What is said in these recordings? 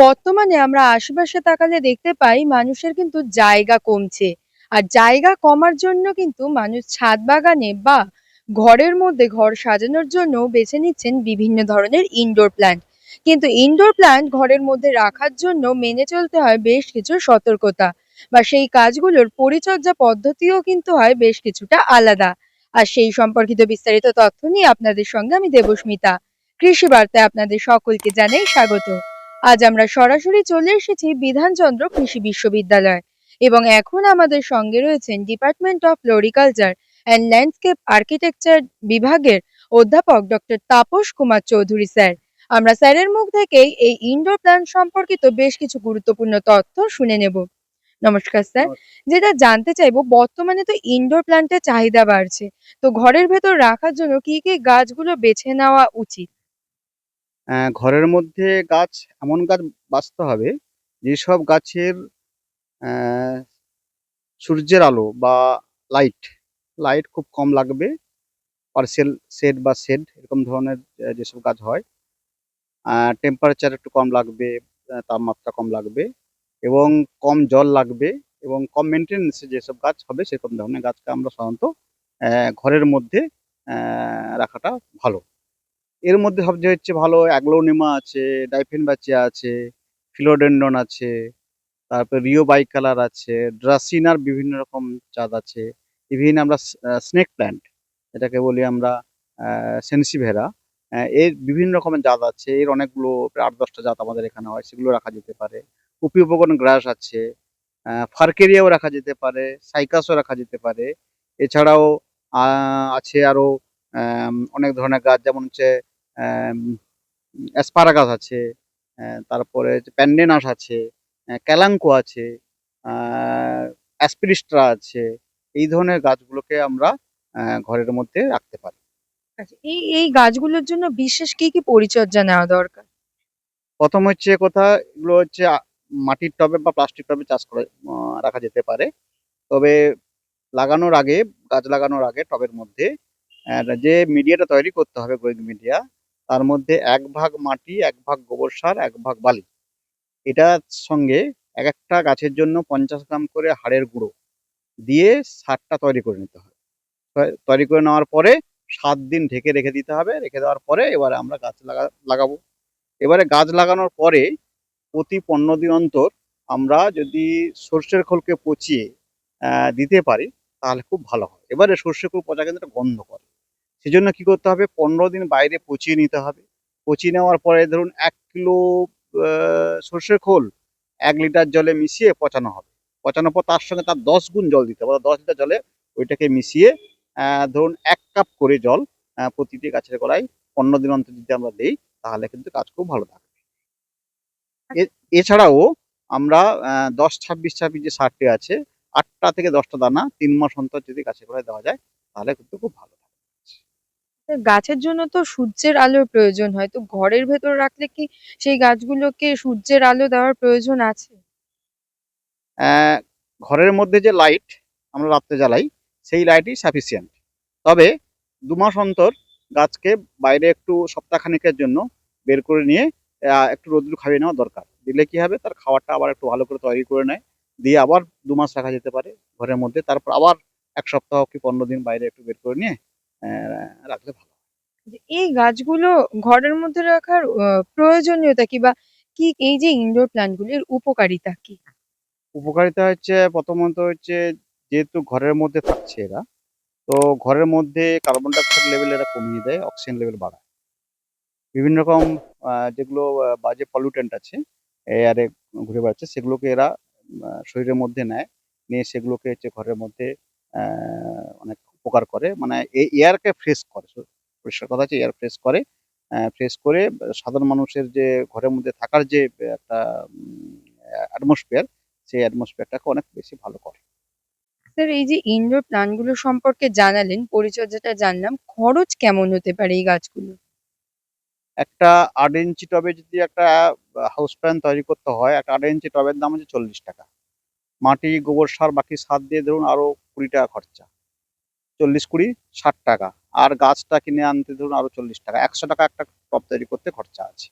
বর্তমানে আমরা আশেপাশে তাকালে দেখতে পাই মানুষের কিন্তু জায়গা কমছে। আর জায়গা কমার জন্য কিন্তু মানুষ ছাদ বাগানে বা ঘরের মধ্যে ঘর সাজানোর জন্য বেছে নিচ্ছেন বিভিন্ন ধরনের ইনডোর প্ল্যান্ট। কিন্তু ইনডোর প্ল্যান্ট ঘরের মধ্যে রাখার জন্য মেনে চলতে হয় বেশ কিছু সতর্কতা, বা সেই কাজগুলোর পরিচর্যা পদ্ধতিও কিন্তু হয় বেশ কিছুটা আলাদা। আর সেই সম্পর্কিত বিস্তারিত তথ্য নিয়ে আপনাদের সঙ্গে আমি দেবস্মিতা। কৃষি বার্তায় আপনাদের সকলকে জানাই স্বাগত। আজ আমরা সরাসরি চলে এসেছি বিধানচন্দ্র কৃষি বিশ্ববিদ্যালয়, এবং এখন আমাদের সঙ্গে রয়েছেন department of floriculture and landscape architecture বিভাগের অধ্যাপক ডক্টর তাপস কুমার চৌধুরী স্যার। আমরা স্যারের মুখ থেকেই এই ইনডোর প্ল্যান্ট সম্পর্কিত বেশ কিছু গুরুত্বপূর্ণ তথ্য শুনে নেব। নমস্কার স্যার। যেটা জানতে চাইবো, বর্তমানে তো ইনডোর প্ল্যান্টের চাহিদা বাড়ছে, তো ঘরের ভেতর রাখার জন্য কি কি গাছগুলো বেছে নেওয়া উচিত? ঘরের মধ্যে গাছ এমন গাছ বাছতে হবে যেসব গাছের আহ, সূর্যের আলো বা লাইট লাইট খুব কম লাগবে। পার্সেল শেড বা শেড এরকম ধরনের যেসব গাছ হয়, টেম্পারেচার একটু কম লাগবে, তাপমাত্রা কম লাগবে এবং কম জল লাগবে এবং কম মেনটেন্যান্সে যেসব গাছ হবে সেরকম ধরনের গাছকে আমরা সাধারণত ঘরের মধ্যে রাখাটা ভালো। এর মধ্যে সবচেয়ে হচ্ছে ভালো অ্যাগ্লোনিমা আছে, ডাইফেনবাচিয়া আছে, ফিলোডেন্ডন আছে, তারপর রিও বাইকালার আছে, ড্রাসিনার বিভিন্ন রকম জাত আছে। ইভিন আমরা স্নেক প্ল্যান্ট এটাকে বলি আমরা, সেন্সিভেরা, এর বিভিন্ন রকমের জাত আছে। এর অনেকগুলো প্রায় ৮-১০টা জাত আমাদের এখানে হয়, সেগুলো রাখা যেতে পারে। উপি উপকরণ গ্রাস আছে, ফার্কেরিয়াও রাখা যেতে পারে, সাইকাসও রাখা যেতে পারে। এছাড়াও আছে আরো অনেক ধরনের গাছ, যেমন হচ্ছে অ্যাসপারাগাস আছে, তারপরে প্যান্ডেনাস আছে, ক্যালাঙ্কো আছে, অ্যাসপিরিস্ট্রা আছে। এই ধরনের গাছগুলোকে আমরা ঘরের মধ্যে রাখতে পারি। আচ্ছা, এই এই গাছগুলোর জন্য বিশেষ কি কি পরিচর্যা নেওয়া দরকার? প্রথম হচ্ছে কথা, এগুলো হচ্ছে মাটির টবে বা প্লাস্টিক টবে চাষ করে রাখা যেতে পারে। তবে লাগানোর আগে, গাছ লাগানোর আগে টবের মধ্যে যে মিডিয়াটা তৈরি করতে হবে, গ্রোয়িং মিডিয়া, তার মধ্যে ১ ভাগ মাটি, ১ ভাগ গোবর সার, ১ ভাগ বালি, এটার সঙ্গে এক একটা গাছের জন্য ৫০ গ্রাম করে হাড়ের গুঁড়ো দিয়ে সারটা তৈরি করে নিতে হবে। তৈরি করে নেওয়ার পরে ৭ দিন ঢেকে রেখে দিতে হবে। রেখে দেওয়ার পরে এবারে আমরা গাছ লাগাবো। এবারে গাছ লাগানোর পরে প্রতি ১৫ দিন অন্তর আমরা যদি সর্ষের খোলকে পচিয়ে দিতে পারি তাহলে খুব ভালো হয়। এবারে সর্ষের খোল পচা কিন্তু একটা গন্ধ করে। সেজন্য কি করতে হবে, ১৫ দিন বাইরে পচিয়ে নিতে হবে। পচিয়ে নেওয়ার পরে ধরুন ১ কিলো সর্ষের খোল ১ লিটার জলে মিশিয়ে পচানো হবে। পচানোর পর তার সঙ্গে তার ১০ গুণ জল দিতে হবে। ১০ লিটার জলে ওইটাকে মিশিয়ে ধরুন ১ কাপ করে জল প্রতিটি গাছের গোড়ায় ১৫ দিন অন্তর যদি আমরা দিই তাহলে কিন্তু গাছ খুব ভালো থাকবে। এছাড়াও আমরা ১০-২৬-২৬ যে সারটি আছে, ৮টা থেকে ১০টা দানা ৩ মাস অন্তর যদি গাছের গোড়ায় দেওয়া যায় তাহলে কিন্তু খুব ভালো থাকে। গাছের জন্য তো সূর্যের আলোর প্রয়োজন হয়, তো ঘরের ভেতর রাখলে কি সেই গাছগুলোকে সূর্যের আলো দেওয়ার প্রয়োজন আছে? আহ, ঘরের মধ্যে যে লাইট আমরা রাত্রে জ্বালাই সেই লাইটই সাফিসিয়েন্ট। তবে ২ মাস অন্তর গাছকে বাইরে একটু সপ্তাহখানেকের জন্য বের করে নিয়ে একটু রোদ্দুর খাইয়ে নেওয়া দরকার। দিলে কি হবে, তার খাবারটা আবার একটু ভালো করে তৈরি করে নেয়, দিয়ে আবার ২ মাস রাখা যেতে পারে ঘরের মধ্যে। তারপর আবার ১ সপ্তাহ কি ১৫ দিন বাইরে একটু বের করে নিয়ে রাখলে ভালো। যে এই গাছগুলো ঘরের মধ্যে রাখার প্রয়োজনীয়তা কি, বা কি এই যে ইনডোর প্ল্যান্ট গুলির উপকারিতা কি? উপকারিতা হচ্ছে প্রথমত হচ্ছে, যেহেতু ঘরের মধ্যে থাকছে এরা, তো ঘরের মধ্যে কার্বন ডাইঅক্সাইড লেভেল এরা কমিয়ে দেয়, অক্সিজেন লেভেল বাড়ায়। বিভিন্ন রকম যেগুলো বাজে পলিউটেন্ট আছে এয়ারে ঘুরে বেড়াচ্ছে, সেগুলোকে এরা শরীরের মধ্যে নেয়, নিয়ে সেগুলোকে হচ্ছে ঘরের মধ্যে অনেক উপকার করে। মানে এই এয়ারকে ফ্রেশ করে, পরিষ্কার কথা হচ্ছে এয়ার ফ্রেশ করে। ফ্রেশ করে সাধারণ মানুষের যে ঘরের মধ্যে থাকার যে একটা অ্যাটমসফিয়ার, সেই অ্যাটমসফিয়ারটাকে অনেক বেশি ভালো করে। স্যার, এই যে ইনডোর প্ল্যান্ট গুলো সম্পর্কে জানালেন, পরিচর্যাটা জানলাম, খরচ কেমন হতে পারে এই গাছগুলো? একটা ৮ ইঞ্চি টবে যদি একটা হাউস প্ল্যান্ট তৈরি করতে হয়, একটা ৮ ইঞ্চি টবের দাম হচ্ছে ৪০ টাকা। মাটি, গোবর সার, বাকি সার দিয়ে ধরুন আরো ২০ টাকা খরচা। ৪০-২০ = ৬০ টাকা। আর গাছটা কিনে আনতে ধরুন আরো ৪০ টাকা। ১০০ টাকা একটা টব তৈরি করতে খরচা আছে।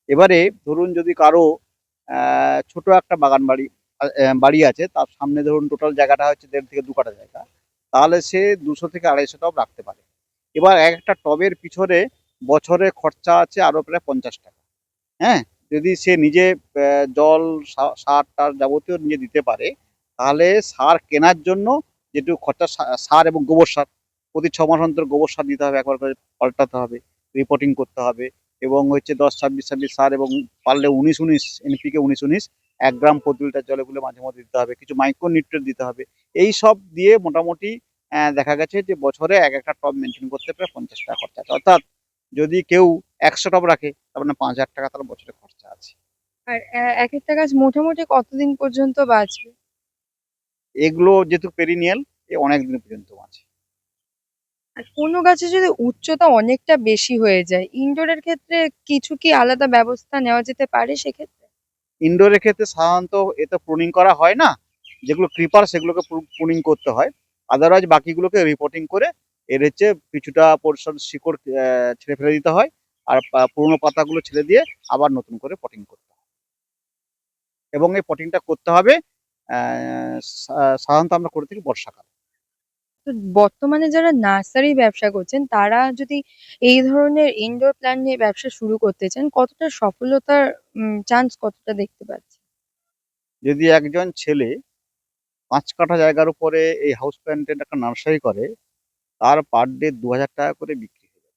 এবারে ধরুন যদি কারো ছোট একটা বাগান বাড়ি বাড়ি আছে, তার সামনে ধরুন টোটাল জায়গাটা হচ্ছে 1.5 থেকে 2 কাঠা জায়গা, তাহলে সে 200 থেকে 250 টব রাখতে পারে। এবার এক একটা টবের পিছনে বছরে খরচা আছে আরো প্রায় 50 টাকা। হ্যাঁ, যদি সে নিজে জল সার টার যাবতীয় নিজে দিতে পারে, তাহলে সার কেনার জন্য যেটুকু খরচা, সার এবং গোবর সার প্রতি 6 মাস অন্তর গোবর সার দিতে হবে, একবার করে পাল্টাতে হবে, রিপোর্টিং করতে হবে, এবং হচ্ছে 10-26-26 সার, এবং পারলে 19-19 এনপিকে 19-19 1 গ্রাম প্রতি লিটার জলে গুলে মাঝে মধ্যে দিতে হবে, কিছু মাইক্রো নিউট্রিয়েন্ট দিতে হবে। এই সব দিয়ে মোটামুটি দেখা গেছে যে বছরে এক একটা টব মেনটেন করতে প্রায় 50 টাকা খরচা আছে। অর্থাৎ যদি কেউ 100 টব রাখে, তার মানে 5,000 টাকা তার বছরে খরচা আছে। আর এক একটা গাছ মোটামুটি কতদিন পর্যন্ত বাঁচবে? এগুলো যেহেতু পেরিনিয়াল, অনেক দিন পর্যন্ত বাঁচে। আর কোনো গাছে যদি উচ্চতা অনেকটা বেশি হয়ে যায়, ইনডোরের ক্ষেত্রে কিছু কি আলাদা ব্যবস্থা নেওয়া যেতে পারে সেক্ষেত্রে? ইনডোরের ক্ষেত্রে সাধারণত এতে প্রুনিং করা হয় না, যেগুলো ক্রিপার সেগুলোকে প্রুনিং করতে হয়। আদারওয়াইজ বাকিগুলোকে রিপোর্টিং করে এর হচ্ছে কিছুটা পোর্শন শিকড় ছেড়ে ফেলে দিতে হয়, আর পুরোনো পাতাগুলো ছেড়ে দিয়ে আবার নতুন করে পটিং করতে হয়, এবং এই পটিংটা করতে হবে সাধারণত আমরা করে থাকি বর্ষাকাল। তো বর্তমানে যারা নার্সারি ব্যবসা করছেন তারা যদি এই ধরনের ইনডোর প্ল্যান্ট নিয়ে ব্যবসা শুরু করতে চান, কতটা সফলতার চান্স কতটা দেখতে পাচ্ছেন? যদি একজন ছেলে 5 কাঠা জায়গার উপরে এই হাউস প্ল্যান্টের একটা নার্সারি করে, তার পার ডে 2,000 টাকা করে বিক্রি হয়।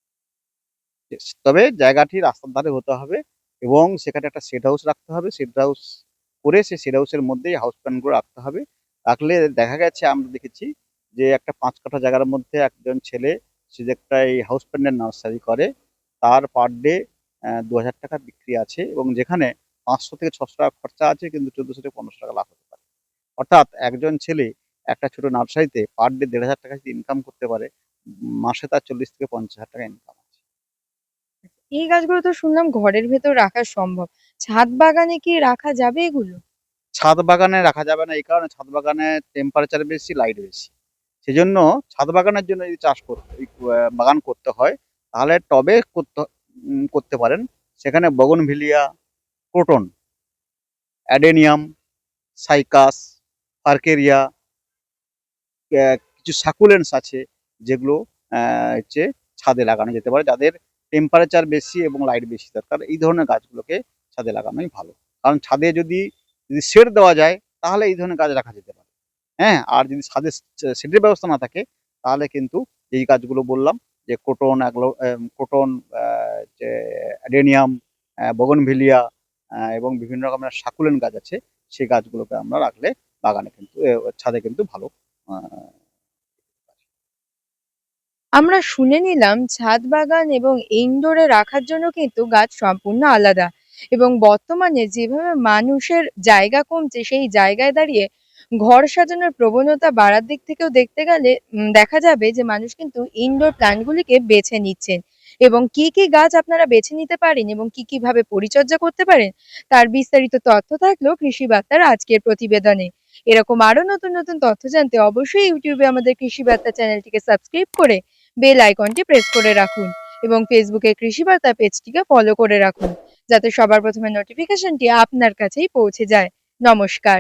তবে জায়গাটি রাস্তার ধারে হতে হবে, এবং সেখানে একটা শেড হাউস রাখতে হবে। শেড হাউস করে সেই শেড হাউসের মধ্যেই হাউস প্ল্যান্ট গুলো রাখতে হবে। রাখলে দেখা গেছে, আমরা দেখেছি যে একটা 5 কাঠা জায়গার মধ্যে একজন ছেলে সে যে একটা এই হাউস প্ল্যান্টের নার্সারি করে, তার পার ডে 2,000 টাকা বিক্রি আছে, এবং যেখানে 500 থেকে 600 টাকা খরচা আছে, কিন্তু 1400 থেকে 1500 টাকা লাভ হতে পারে। অর্থাৎ একজন ছেলে একটা ছোট নার্সারিতে পার ডে 1,500 টাকা যদি ইনকাম করতে পারে, মাসে তার 40 থেকে 50,000 টাকা ইনকাম আছে। এই গাছগুলো তো শুনলাম ঘরের ভেতর রাখা সম্ভব, ছাদ বাগানে কি রাখা যাবে এগুলো? ছাদ বাগানে রাখা যাবে না, এই কারণে ছাদ বাগানে টেম্পারেচার বেশি, লাইট বেশি। সেজন্য ছাদ বাগানের জন্য যদি বাগান করতে হয়, তাহলে টবে করতে পারেন। সেখানে বগনভিলিয়া, ক্রোটন, অ্যাডেনিয়াম, সাইকাস, পার্কেরিয়া, কিছু সাকুলেন্টস আছে, যেগুলো হচ্ছে ছাদে লাগানো যেতে পারে, যাদের টেম্পারেচার বেশি এবং লাইট বেশি দরকার। এই ধরনের গাছগুলোকে ছাদে লাগানোই ভালো। কারণ ছাদে যদি শেড দেওয়া যায়, তাহলে এই ধরনের গাছ রাখা যেতে পারে। হ্যাঁ, আর যদি ছাদে শেডের ব্যবস্থা না থাকে, তাহলে কিন্তু এই গাছগুলো বললাম, যে ক্রোটন, যে অ্যাডেনিয়াম, বগনভিলিয়া, এবং বিভিন্ন রকমের সাকুলেন্ট গাছ আছে, সেই গাছগুলোকে আমরা রাখলে বাগানে কিন্তু ছাদে কিন্তু ভালো আহ, আমরা শুনে নিলাম ছাদ বাগান এবং ইনডোরে রাখার জন্য কিন্তু গাছ সম্পূর্ণ আলাদা, এবং বর্তমানে যেভাবে মানুষের জায়গা কমছে সেই জায়গায় দাঁড়িয়ে ঘর সাজানোর প্রবণতা বাড়ার দিক থেকেও দেখতে গেলে দেখা যাবে যে মানুষ কিন্তু ইনডোর প্ল্যান্টগুলিকে বেছে নিচ্ছেন। এবং কি কি গাছ আপনারা বেছে নিতে পারেন এবং কি কিভাবে পরিচর্যা করতে পারেন তার বিস্তারিত তথ্য থাকলো কৃষি বার্তার আজকের প্রতিবেদনে। এরকম আরো নতুন নতুন তথ্য জানতে অবশ্যই ইউটিউবে আমাদের কৃষি বার্তা চ্যানেলটিকে সাবস্ক্রাইব করে বেল আইকনটি প্রেস করে রাখুন, এবং ফেসবুকে কৃষি বার্তা পেজটিকে ফলো করে রাখুন, যাতে সবার প্রথমে নোটিফিকেশনটি আপনার কাছেই পৌঁছে যায়। নমস্কার।